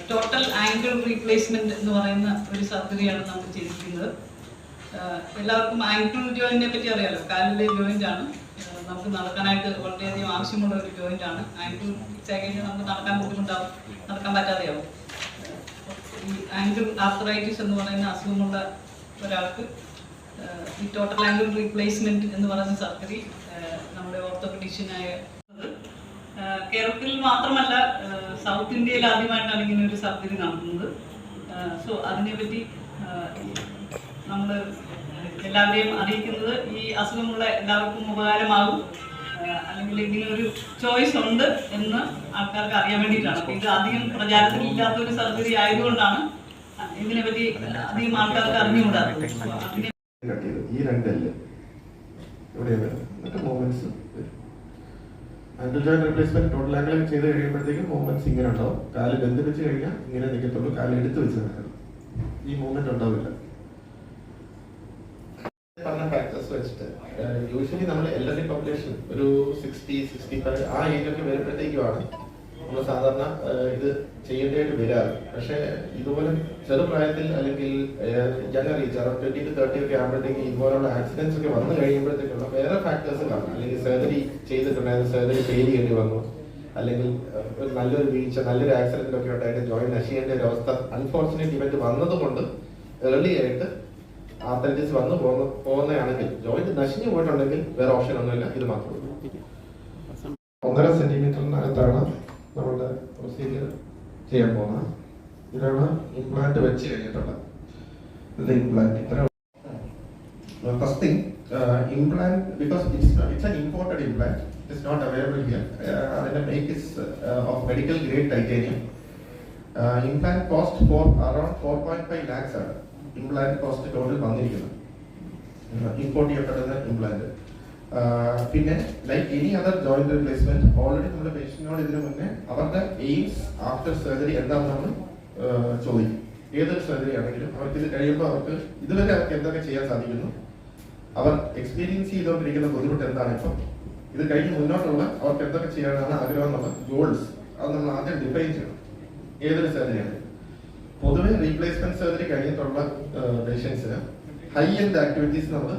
Total angle replacement എന്ന് പറയുന്ന ഒരു സർജറിയാണ് നമ്മൾ ചെയ്തിരിക്കുന്നത്. എല്ലാവർക്കും ആംഗിൾ ജോയിന്റിനെ പറ്റി അറിയാലോ. കാലിലെ ജോയിന്റ് ആണ്, നമുക്ക് നടക്കാനായിട്ട് വളരെയധികം ആവശ്യമുള്ള ഒരു ജോയിന്റ് ആണ്. ആംഗിൾ ഫിക്സ് ആയി കഴിഞ്ഞാൽ നമുക്ക് നടക്കാൻ ബുദ്ധിമുട്ടാവും, നടക്കാൻ പറ്റാതെയാവും. ഈ ആംഗിൾ ആർത്രൈറ്റിസ് എന്ന് പറയുന്ന അസുഖമുള്ള ഒരാൾക്ക് ഈ ടോട്ടൽ ആംഗിൾ റീപ്ലേസ്മെന്റ് എന്ന് പറയുന്ന സർജറി നമ്മുടെ ഓർത്തോപെഡീഷ്യനായ കേരളത്തിൽ മാത്രമല്ല സൗത്ത് ഇന്ത്യയിൽ ആദ്യമായിട്ടാണ് ഇങ്ങനെ ഒരു സർജറി നടത്തുന്നത്. സോ അതിനെപ്പറ്റി നമ്മൾ എല്ലാവരെയും അറിയിക്കുന്നത് ഈ അസുഖമുള്ള എല്ലാവർക്കും ഉപകാരമാകും, അല്ലെങ്കിൽ ഇങ്ങനെ ഒരു ചോയ്സ് ഉണ്ട് എന്ന് ആൾക്കാർക്ക് അറിയാൻ വേണ്ടിയിട്ടാണ്. ഇത് അധികം പ്രചാരത്തിലില്ലാത്ത ഒരു സർജറി ആയതുകൊണ്ടാണ് ഇതിനെപ്പറ്റി അധികം ആൾക്കാർക്ക് അറിഞ്ഞുകൂടാത്തത്. ഈ രണ്ടല്ലേ ഇവിടെ movements angle joint replacement total angle ചെയ്ത് കഴിയുമ്പോഴത്തേക്കും മൂവ്മെന്റ്സ് ഇങ്ങനെ ഉണ്ടാവും. കാല് ബന്ധിപ്പിച്ച് കഴിഞ്ഞാൽ ഇങ്ങനെ നിൽക്കത്തുള്ളൂ, കാല് എടുത്ത് വെച്ച് നിൽക്കണം. ഈ മൂവ്മെന്റ് ഉണ്ടാവില്ല. പറഞ്ഞ ഫാക്ടേഴ്സ് വെച്ചിട്ട് യൂഷ്വലി നമ്മൾ എൽഡർലി പോപ്പുലേഷൻ ഒരു 60-65 ആ ഏജിലൊക്കെ വരുമ്പോഴത്തേക്കുമാണ് നമ്മൾ സാധാരണ ഇത് ചെയ്യേണ്ടതായിട്ട് വരാറ്. പക്ഷേ ഇതുപോലെ ചെറുപ്രായത്തിൽ അല്ലെങ്കിൽ യങ്ങർ ഏജ് 20 to 30 ഒക്കെ ആകുമ്പോഴത്തേക്ക് ഇതുപോലുള്ള ആക്സിഡൻസ് ഒക്കെ വന്നു കഴിയുമ്പോഴത്തേക്കുള്ള വേറെ ഫാക്ടേഴ്സ് കാണും. അല്ലെങ്കിൽ സർജറി ചെയ്തിട്ടുണ്ടായിരുന്നു, സർജറി ഫെയിൽ ചെയ്യേണ്ടി വന്നു, അല്ലെങ്കിൽ ഒരു നല്ലൊരു വീഴ്ച, നല്ലൊരു ആക്സിഡന്റ് ഒക്കെ ഉണ്ടായിട്ട് ജോയിന്റ് നശിക്കേണ്ട ഒരു അവസ്ഥ അൺഫോർച്ചുനേറ്റ് ഇവന്റ് വന്നതുകൊണ്ട് ഏർലി ആയിട്ട് ആർത്രൈറ്റിസ് വന്നു പോകുന്നതാണെങ്കിൽ, ജോയിന്റ് നശിഞ്ഞു പോയിട്ടുണ്ടെങ്കിൽ വേറെ ഓപ്ഷൻ ഒന്നുമില്ല, ഇത് മാത്രമേ ഉള്ളൂ. 1.5 സെന്റിമീറ്ററിനകത്താണ് നമ്മളുടെ പ്രൊസീജിയർ ചെയ്യാൻ പോകുന്നത്. ഇതാണ് ഇംപ്ലാന്റ് വെച്ച് കഴിഞ്ഞിട്ടുള്ളത്. ഇത് implant first thing implant, because it's an imported implant, it's not available here. The make is of medical grade titanium. Implant cost for around 4.5 lakhs ആണ് ഇംപ്ലാന്റ് കോസ്റ്റ് ടോട്ടൽ വന്നിരിക്കുന്നത്, ഇമ്പോർട്ട് ചെയ്യപ്പെടുന്ന implant. പിന്നെ like any other joint replacement already നമ്മുടെ പേഷ്യന്റിനോട് ഇതിനു മുന്നേ അവരുടെ AIIMS after surgery എന്താണെന്ന് നമ്മൾ ചോദിക്കും. ഏതൊരു സർജറി ആണെങ്കിലും അവർക്ക് ഇത് കഴിയുമ്പോൾ അവർക്ക് ഇതുവരെ അവർക്ക് എന്തൊക്കെ ചെയ്യാൻ സാധിക്കുന്നു, അവർ എക്സ്പീരിയൻസ് ചെയ്തുകൊണ്ടിരിക്കുന്ന ബുദ്ധിമുട്ട് എന്താണ്, ഇപ്പം ഇത് കഴിഞ്ഞ് മുന്നോട്ടുള്ള അവർക്ക് എന്തൊക്കെ ചെയ്യാനാണ് ആഗ്രഹം എന്നുള്ള ഗോൾസ് അത് നമ്മൾ ആദ്യം ഡിഫൈൻ ചെയ്യണം. ഏതൊരു സർജറിയാണ് പൊതുവെ റീപ്ലേസ്മെന്റ് സർജറി കഴിഞ്ഞിട്ടുള്ള പേഷ്യൻസിന് ഹൈ എൻഡ് ആക്ടിവിറ്റീസ് നമ്മൾ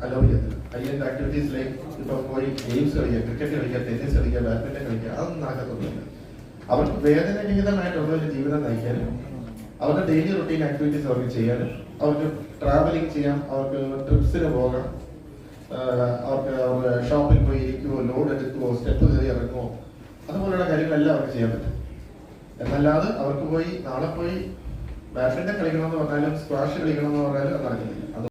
അലോ ചെയ്യത്തില്ല. ഹൈ എൻഡ് ആക്ടിവിറ്റീസ് ലൈക്ക് ഇപ്പൊ പോയി ഗെയിംസ് കളിക്കുക, ക്രിക്കറ്റ് കളിക്കുക, ടെന്നീസ് കളിക്കുക, ബാഡ്മിന്റൺ കളിക്കുക, അതൊന്നും ആകത്തൊന്നുമില്ല. അവർക്ക് വേദനരഹിതമായിട്ടുള്ള ഒരു ജീവിതം നയിക്കാനും അവരുടെ ഡെയിലി റൊട്ടീൻ ആക്ടിവിറ്റീസ് അവർക്ക് ചെയ്യാനും, അവർക്ക് ട്രാവലിംഗ് ചെയ്യാം, അവർക്ക് ട്രിപ്സിന് പോകാം, അവർക്ക് അവരുടെ ഷോപ്പിൽ പോയി ഇരിക്കുവോ, ലോഡ് എടുക്കുവോ, സ്റ്റെപ്പ് കയറി ഇറങ്ങുമോ, അതുപോലുള്ള കാര്യങ്ങളെല്ലാം അവർക്ക് ചെയ്യാൻ പറ്റും. എന്നല്ലാതെ അവർക്ക് പോയി നാളെ പോയി ബാഡ്മിന്റൺ കളിക്കണമെന്ന് പറഞ്ഞാലും സ്ക്വാഷ് കളിക്കണമെന്ന് പറഞ്ഞാലും അത് നടക്കുന്നില്ല.